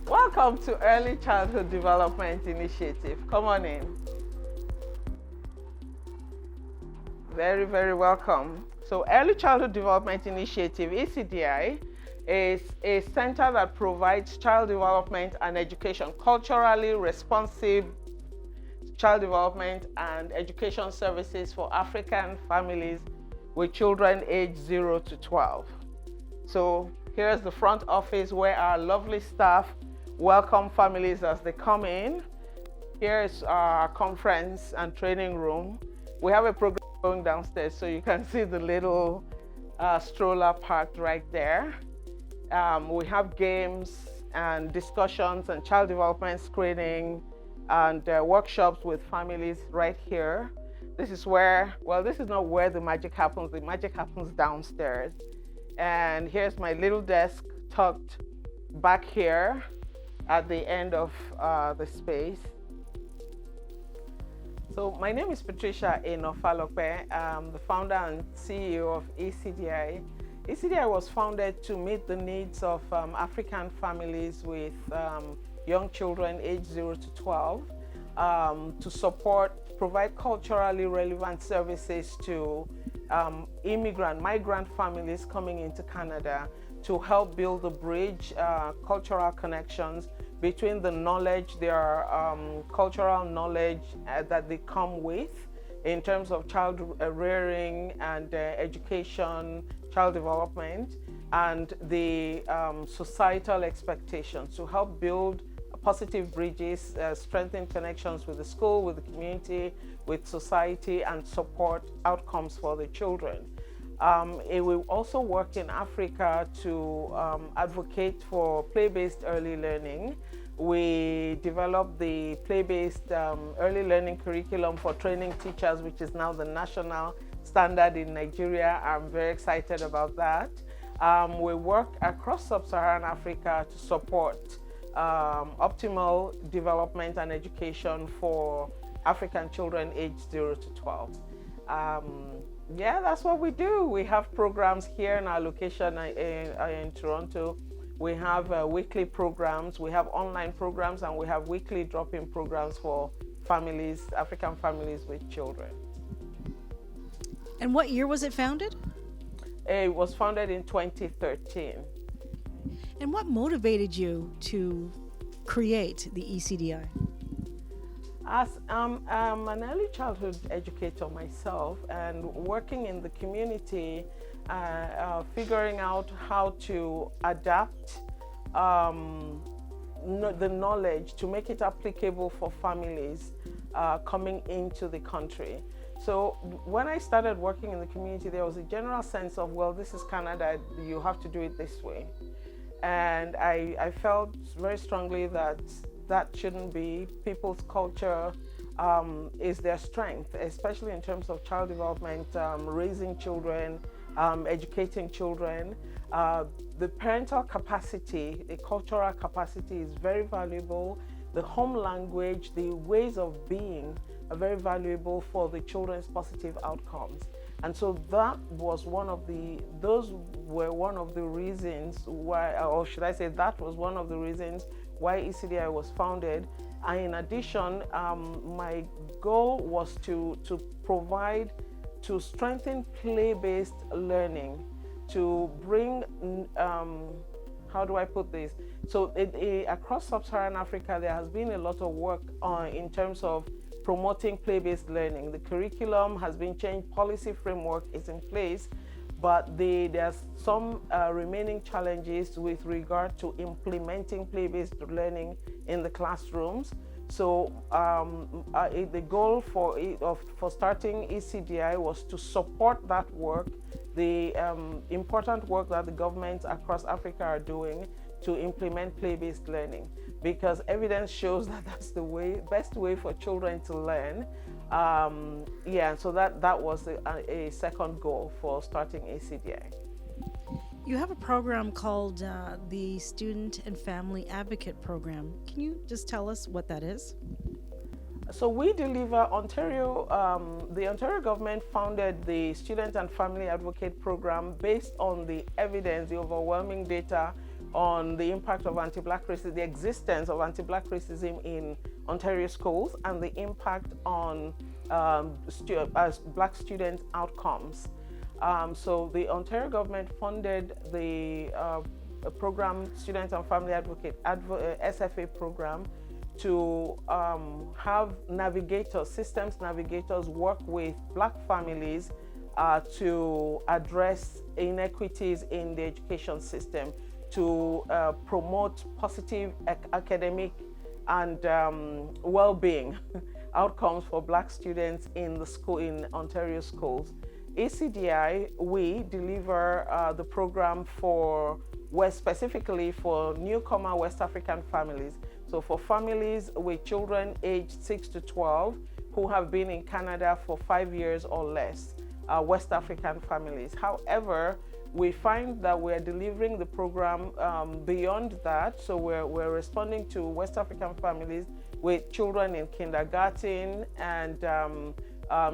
Welcome to Early Childhood Development Initiative. Come on in. Very, very welcome. So Early Childhood Development Initiative, ECDI, is a center that provides child development and education, culturally responsive child development and education services for African families with children aged 0 to 12. So here's the front office where our lovely staff welcome families as they come in. Here's our conference and training room. We have a program going downstairs, so you can see the little stroller parked right there. We have games and discussions and child development screening and workshops with families right here. This is where, well, this is not where the magic happens. The magic happens downstairs. And here's my little desk tucked back here at the end of the space. So my name is Patricia Enofalope. I'm the founder and CEO of ECDI. ECDI was founded to meet the needs of African families with young children aged 0 to 12, to provide culturally relevant services to migrant families coming into Canada, to help build the bridge, cultural connections between the knowledge, their cultural knowledge that they come with in terms of child rearing and education, child development, and the societal expectations, to help build positive bridges, strengthen connections with the school, with the community, with society, and support outcomes for the children. It will also work in Africa to advocate for play-based early learning. We developed the play-based early learning curriculum for training teachers, which is now the national standard in Nigeria. I'm very excited about that. We work across sub-Saharan Africa to support optimal development and education for African children aged 0 to 12. Yeah, that's what we do. We have programs here in our location in Toronto. We have weekly programs, we have online programs, and we have weekly drop-in programs for families, African families with children. And what year was it founded? It was founded in 2013. And what motivated you to create the ECDI? As I'm an early childhood educator myself, and working in the community, figuring out how to adapt the knowledge to make it applicable for families coming into the country. So when I started working in the community, there was a general sense of, well, this is Canada, you have to do it this way. And I felt very strongly that that shouldn't be. People's culture is their strength, especially in terms of child development, raising children, educating children. The parental capacity, the cultural capacity is very valuable. The home language, the ways of being are very valuable for the children's positive outcomes. And so those were one of the reasons why, or should I say, that was one of the reasons why ECDI was founded. And in addition, my goal was to strengthen play-based learning, to bring, how do I put this? So across sub-Saharan Africa, there has been a lot of work in terms of promoting play-based learning. The curriculum has been changed, policy framework is in place, but there's some remaining challenges with regard to implementing play-based learning in the classrooms. So the goal for starting ECDI was to support that work, the important work that the governments across Africa are doing to implement play-based learning, because evidence shows that that's the best way for children to learn. So that was a second goal for starting ECDI. You have a program called the Student and Family Advocate Program. Can you just tell us what that is? So we deliver the Ontario government founded the Student and Family Advocate Program based on the evidence, the overwhelming data on the impact of anti-Black racism, the existence of anti-Black racism in Ontario schools, and the impact on Black student outcomes. So the Ontario government funded the program, Student and Family Advocate, SFA program, to have navigators, systems navigators work with Black families to address inequities in the education system, to promote positive academic and well-being outcomes for Black students in the school, in Ontario schools. ECDI, we deliver the program for specifically for newcomer West African families. So for families with children aged 6 to 12 who have been in Canada for 5 years or less, West African families. However, we find that we're delivering the program beyond that. So we're responding to West African families with children in kindergarten and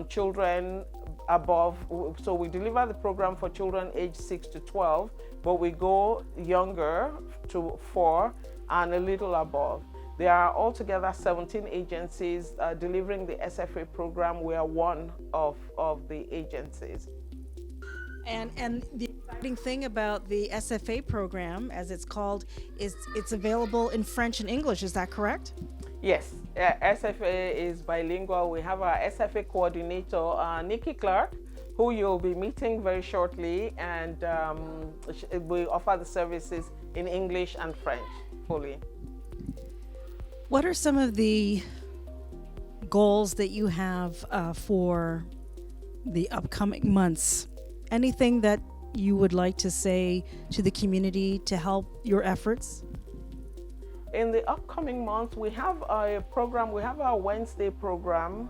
children above. So we deliver the program for children aged 6 to 12, but we go younger to 4 and a little above. There are altogether 17 agencies delivering the SFA program. We are one of the agencies. And the exciting thing about the SFA program, as it's called, is it's available in French and English. Is that correct? Yes, SFA is bilingual. We have our SFA coordinator, Nikki Clark, who you'll be meeting very shortly, and we offer the services in English and French fully. What are some of the goals that you have for the upcoming months? Anything that you would like to say to the community to help your efforts? In the upcoming months, we have a program, we have our Wednesday program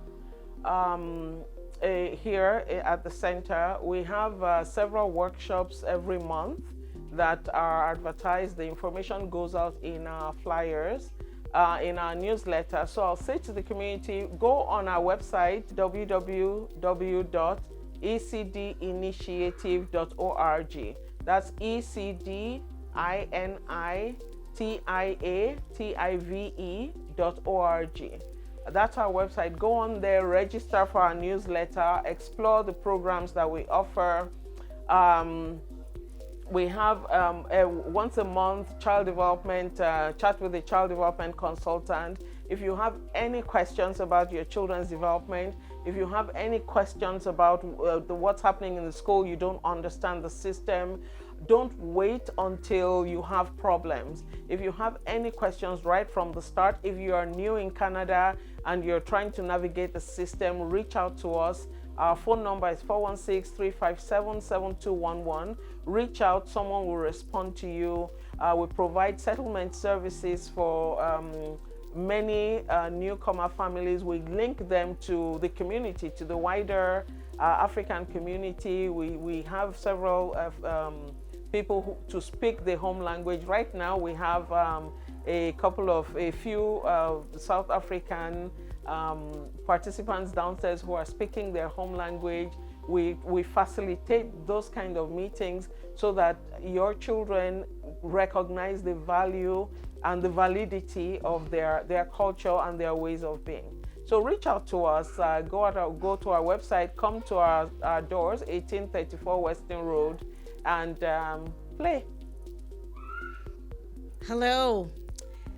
here at the center. We have several workshops every month that are advertised. The information goes out in our flyers, in our newsletter. So I'll say to the community, go on our website, www.ecdinitiative.org. That's ECDINITIATIVE.org. That's our website. Go on there, register for our newsletter, explore the programs that we offer. We have a once a month child development chat with a child development consultant. If you have any questions about your children's development, if you have any questions about what's happening in the school, you don't understand the system, don't wait until you have problems. If you have any questions right from the start, if you are new in Canada and you're trying to navigate the system, reach out to us. Our phone number is 416-357-7211. Reach out, someone will respond to you. We provide settlement services for many newcomer families. We link them to the community, to the wider African community. We have several people to speak the home language. Right now we have a few South African participants downstairs who are speaking their home language. We facilitate those kind of meetings so that your children recognize the value and the validity of their culture and their ways of being. So reach out to us, go to our website, come to our doors, 1834 Western Road, and play. Hello,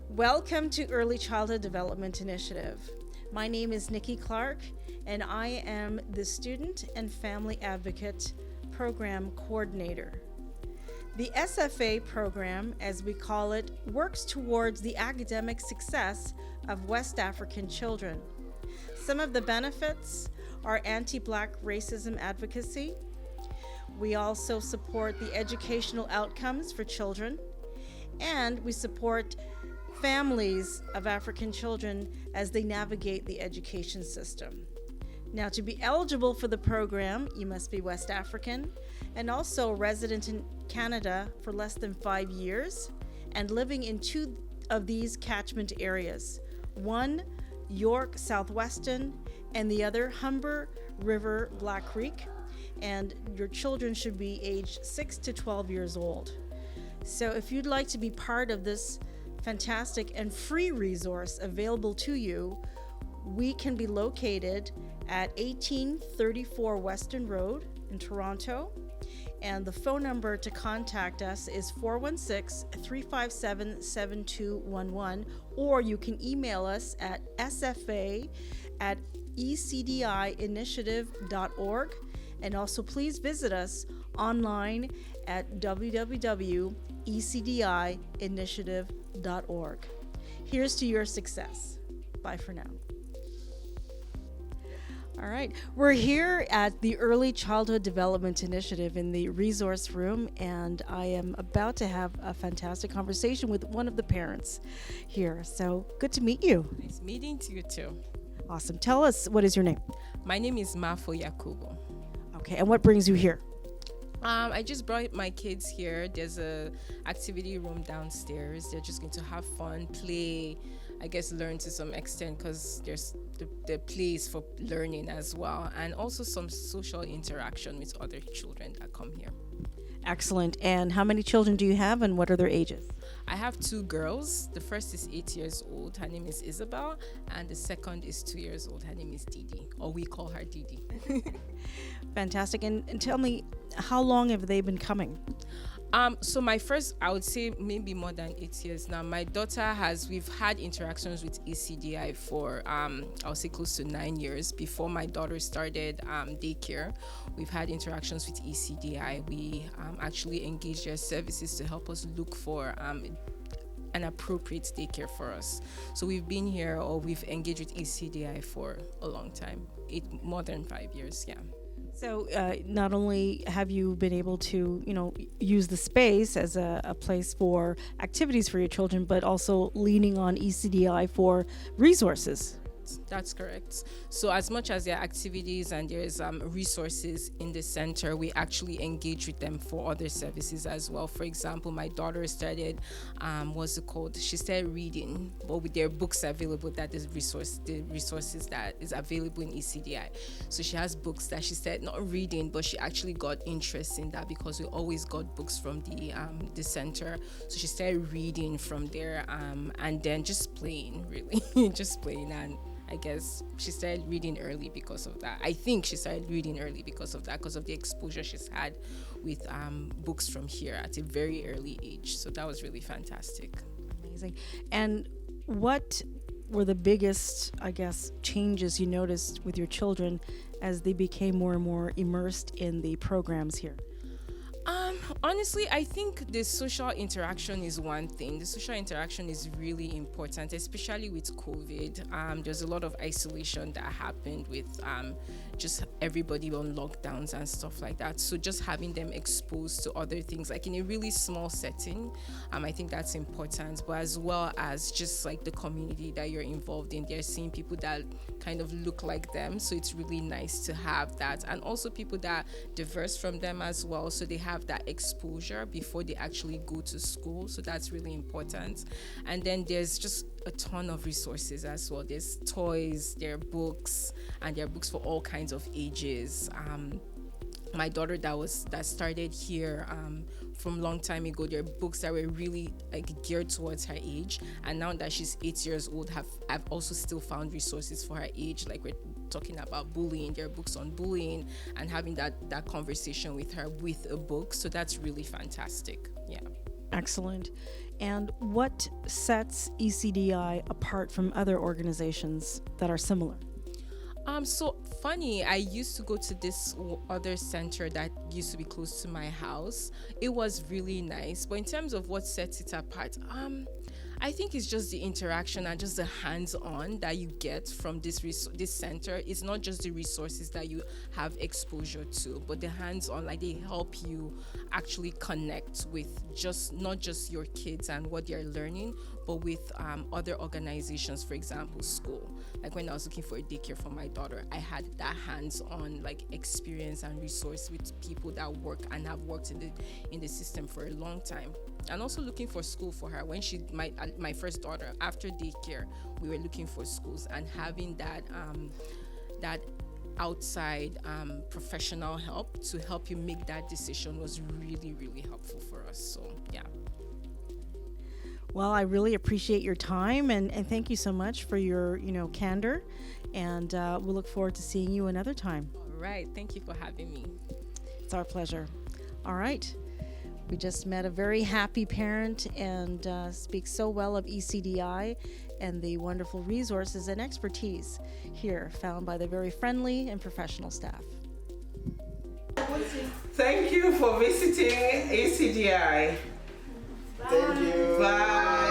welcome to Early Childhood Development Initiative. My name is Nikki Clark, and I am the Student and Family Advocate Program Coordinator. The SFA program, as we call it, works towards the academic success of West African children. Some of the benefits are anti-Black racism advocacy. We also support the educational outcomes for children, and we support families of African children as they navigate the education system. Now, to be eligible for the program, you must be West African and also resident in Canada for less than 5 years and living in two of these catchment areas. One, York Southwestern, and the other, Humber River Black Creek. And your children should be aged 6 to 12 years old. So if you'd like to be part of this fantastic and free resource available to you, we can be located at 1834 Western Road in Toronto. And the phone number to contact us is 416-357-7211, or you can email us at sfa@ecdiinitiative.org. And also please visit us online at www.ecdiinitiative.org. Here's to your success. Bye for now. All right, we're here at the Early Childhood Development Initiative in the resource room, and I am about to have a fantastic conversation with one of the parents here. So good to meet you. Nice meeting to you too. Awesome. Tell us, what is your name? My name is Mafo Yakubu. Okay, and what brings you here? I just brought my kids here. There's a activity room downstairs. They're just going to have fun, play, I guess learn to some extent, because there's the place for learning as well, and also some social interaction with other children that come here. Excellent. And how many children do you have, and what are their ages? I have 2 girls. The first is 8 years old. Her name is Isabel, and the second is 2 years old. Her name is Didi, or we call her Didi. Fantastic. And tell me, how long have they been coming? So my first, I would say maybe more than 8 years now. My daughter we've had interactions with ECDI for, I'll say close to 9 years. Before my daughter started daycare, we've had interactions with ECDI. We actually engaged their services to help us look for an appropriate daycare for us. So we've been here, or we've engaged with ECDI for a long time, more than 5 years, yeah. So not only have you been able to, use the space as a place for activities for your children, but also leaning on ECDI for resources. That's correct. So as much as there are activities and there's resources in the center, we actually engage with them for other services as well. For example, my daughter started, she started reading, but with their books available, the resources that is available in ECDI. So she has books that she started not reading, but she actually got interest in that because we always got books from the center. So she started reading from there, and then just playing, really, just playing. And I guess she started reading early because of that. I think she started reading early because of that, because of the exposure she's had with books from here at a very early age. So that was really fantastic. Amazing. And what were the biggest, changes you noticed with your children as they became more and more immersed in the programs here? Honestly, I think the social interaction is one thing. The social interaction is really important, especially with COVID. There's a lot of isolation that happened with just everybody on lockdowns and stuff like that. So just having them exposed to other things, like in a really small setting, I think that's important. But as well as just like the community that you're involved in, they're seeing people that kind of look like them. So it's really nice to have that. And also people that diverse from them as well. So they have that exposure before they actually go to school. So that's really important. And then there's just a ton of resources as well. There's toys, there are books, and there are books for all kinds of ages. My daughter that started here from long time ago, there are books that were really geared towards her age, and now that she's 8 years old, I've also still found resources for her age. Like we're talking about bullying, there are books on bullying, and having that conversation with her with a book. So that's really fantastic. Yeah. Excellent. And what sets ECDI apart from other organizations that are similar? So funny, I used to go to this other center that used to be close to my house. It was really nice, but in terms of what sets it apart, I think it's just the interaction and just the hands-on that you get from this center. It's not just the resources that you have exposure to, but the hands-on, like they help you actually connect with not just your kids and what they're learning, but with other organizations, for example, school. Like when I was looking for a daycare for my daughter, I had that hands-on like experience and resource with people that work and have worked in the system for a long time. And also looking for school for her when my first daughter, after daycare, we were looking for schools, and having that outside professional help to help you make that decision was really, really helpful for us. So yeah. Well, I really appreciate your time, and thank you so much for your candor, and we'll look forward to seeing you another time. All right, thank you for having me. It's our pleasure. All right. We just met a very happy parent and speaks so well of ECDI and the wonderful resources and expertise here found by the very friendly and professional staff. Thank you for visiting ECDI. Thank you. Bye.